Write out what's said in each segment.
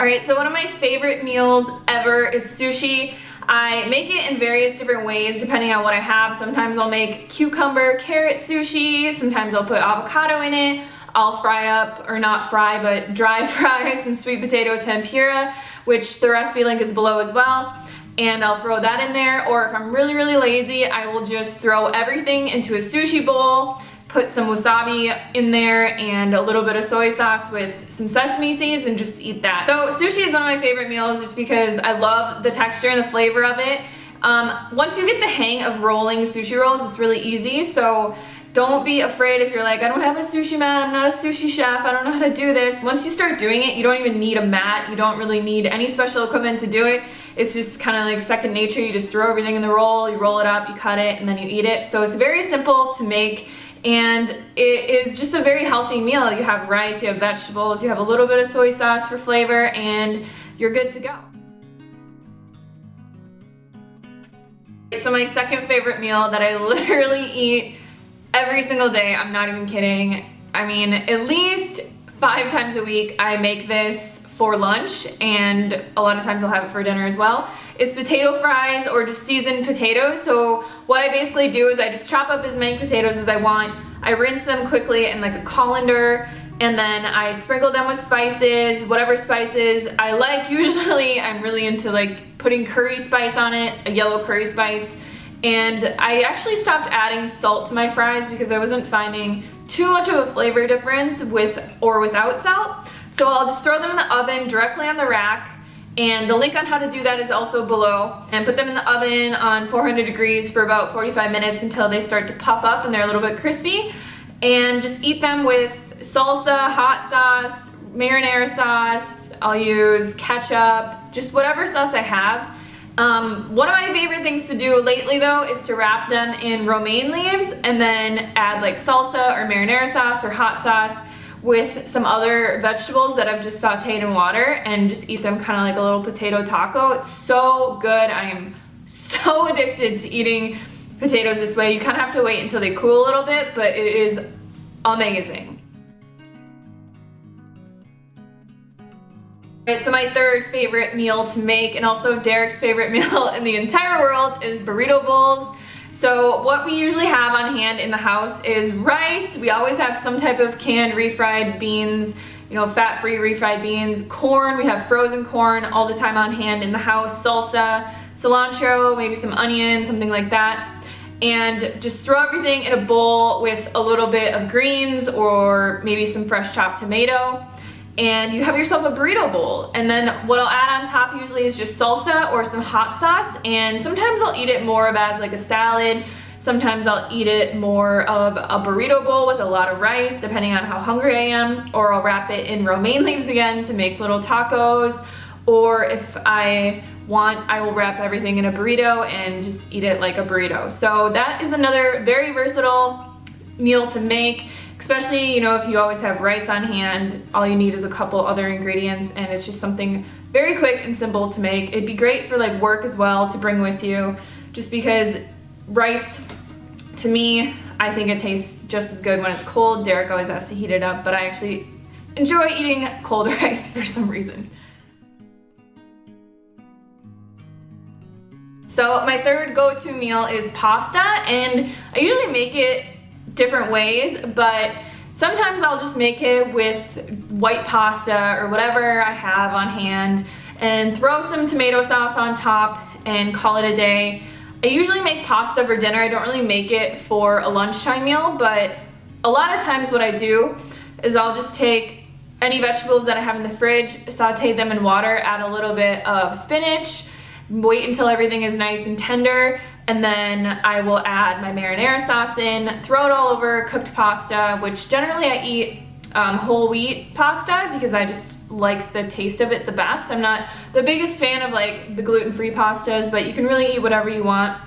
All right, so one of my favorite meals ever is sushi. I make it in various different ways depending on what I have. Sometimes I'll make cucumber, carrot sushi. Sometimes I'll put avocado in it. I'll fry up, or not fry, but dry fry some sweet potato tempura, which the recipe link is below as well. And I'll throw that in there. Or if I'm really, really lazy, I will just throw everything into a sushi bowl, put some wasabi in there and a little bit of soy sauce with some sesame seeds and just eat that. So sushi is one of my favorite meals just because I love the texture and the flavor of it. Once you get the hang of rolling sushi rolls, it's really easy. So don't be afraid if you're like, I don't have a sushi mat, I'm not a sushi chef, I don't know how to do this. Once you start doing it, you don't even need a mat. You don't really need any special equipment to do it. It's just kind of like second nature. You just throw everything in the roll, you roll it up, you cut it, and then you eat it. So it's very simple to make. And it is just a very healthy meal. You have rice, you have vegetables, you have a little bit of soy sauce for flavor, and you're good to go. So my second favorite meal that I literally eat every single day, I'm not even kidding. I mean, at least 5 times a week I make this for lunch, and a lot of times I'll have it for dinner as well. It's potato fries or just seasoned potatoes. So what I basically do is I just chop up as many potatoes as I want. I rinse them quickly in like a colander, and then I sprinkle them with spices, whatever spices I like. Usually I'm really into like putting curry spice on it, a yellow curry spice. And I actually stopped adding salt to my fries because I wasn't finding too much of a flavor difference with or without salt. So I'll just throw them in the oven directly on the rack, and the link on how to do that is also below, and put them in the oven on 400 degrees for about 45 minutes until they start to puff up and they're a little bit crispy, and just eat them with salsa, hot sauce, marinara sauce. I'll use ketchup, just whatever sauce I have. One of my favorite things to do lately though is to wrap them in romaine leaves and then add like salsa or marinara sauce or hot sauce with some other vegetables that I've just sauteed in water, and just eat them kind of like a little potato taco. It's so good. I am so addicted to eating potatoes this way. You kind of have to wait until they cool a little bit, but it is amazing. Alright, so my third favorite meal to make, and also Derek's favorite meal in the entire world, is burrito bowls. So what we usually have on hand in the house is rice. We always have some type of canned refried beans, you know, fat-free refried beans, corn. We have frozen corn all the time on hand in the house, salsa, cilantro, maybe some onion, something like that. And just throw everything in a bowl with a little bit of greens or maybe some fresh chopped tomato, and you have yourself a burrito bowl. And then what I'll add on top usually is just salsa or some hot sauce, and sometimes I'll eat it more of as like a salad. Sometimes I'll eat it more of a burrito bowl with a lot of rice, depending on how hungry I am, or I'll wrap it in romaine leaves again to make little tacos, or if I want, I will wrap everything in a burrito and just eat it like a burrito. So that is another very versatile meal to make. Especially, you know, if you always have rice on hand, all you need is a couple other ingredients, and it's just something very quick and simple to make. It'd be great for like work as well to bring with you, just because rice, to me, I think it tastes just as good when it's cold. Derek always has to heat it up, but I actually enjoy eating cold rice for some reason. So my third go-to meal is pasta, and I usually make it different ways, but sometimes I'll just make it with white pasta or whatever I have on hand and throw some tomato sauce on top and call it a day. I usually make pasta for dinner. I don't really make it for a lunchtime meal, but a lot of times what I do is I'll just take any vegetables that I have in the fridge, saute them in water, add a little bit of spinach, wait until everything is nice and tender, and then I will add my marinara sauce in, throw it all over cooked pasta, which generally I eat whole wheat pasta because I just like the taste of it the best. I'm not the biggest fan of like the gluten-free pastas, but you can really eat whatever you want.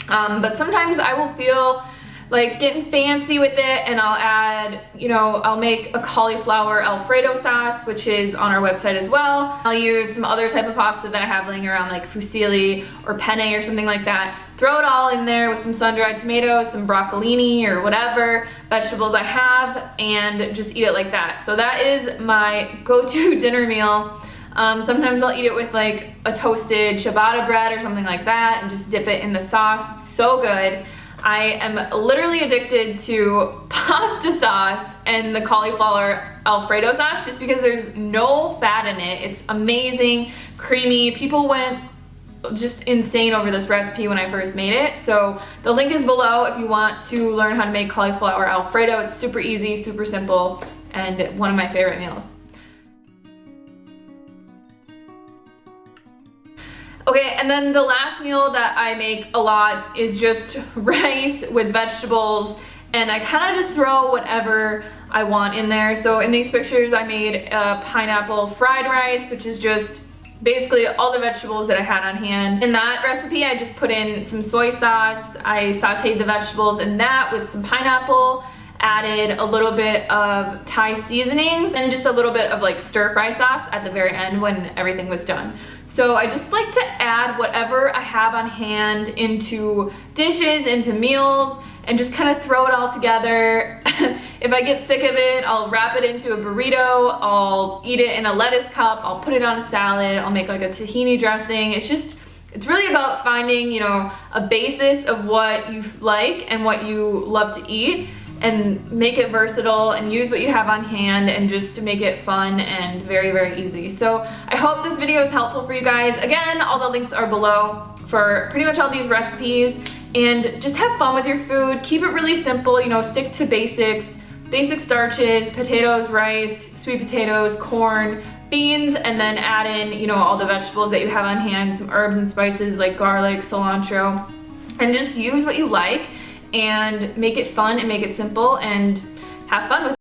But sometimes I will feel like getting fancy with it, and I'll add, you know, I'll make a cauliflower Alfredo sauce, which is on our website as well. I'll use some other type of pasta that I have laying around, like fusilli or penne or something like that. Throw it all in there with some sun-dried tomatoes, some broccolini or whatever vegetables I have, and just eat it like that. So that is my go-to dinner meal. Sometimes I'll eat it with like a toasted ciabatta bread or something like that and just dip it in the sauce. It's so good. I am literally addicted to pasta sauce and the cauliflower Alfredo sauce just because there's no fat in it. It's amazing, creamy. People went just insane over this recipe when I first made it. So the link is below if you want to learn how to make cauliflower Alfredo. It's super easy, super simple, and one of my favorite meals. Okay, and then the last meal that I make a lot is just rice with vegetables, and I kind of just throw whatever I want in there. So in these pictures I made a pineapple fried rice, which is just basically all the vegetables that I had on hand. In that recipe I just put in some soy sauce, I sauteed the vegetables in that with some pineapple, added a little bit of Thai seasonings, and just a little bit of like stir-fry sauce at the very end when everything was done. So I just like to add whatever I have on hand into dishes, into meals, and just kind of throw it all together. If I get sick of it, I'll wrap it into a burrito, I'll eat it in a lettuce cup, I'll put it on a salad, I'll make like a tahini dressing. It's really about finding, you know, a basis of what you like and what you love to eat, and make it versatile and use what you have on hand and just to make it fun and very, very easy. So I hope this video is helpful for you guys. Again, all the links are below for pretty much all these recipes, and just have fun with your food. Keep it really simple, you know, stick to basics, basic starches, potatoes, rice, sweet potatoes, corn, beans, and then add in, you know, all the vegetables that you have on hand, some herbs and spices like garlic, cilantro, and just use what you like and make it fun and make it simple and have fun with it.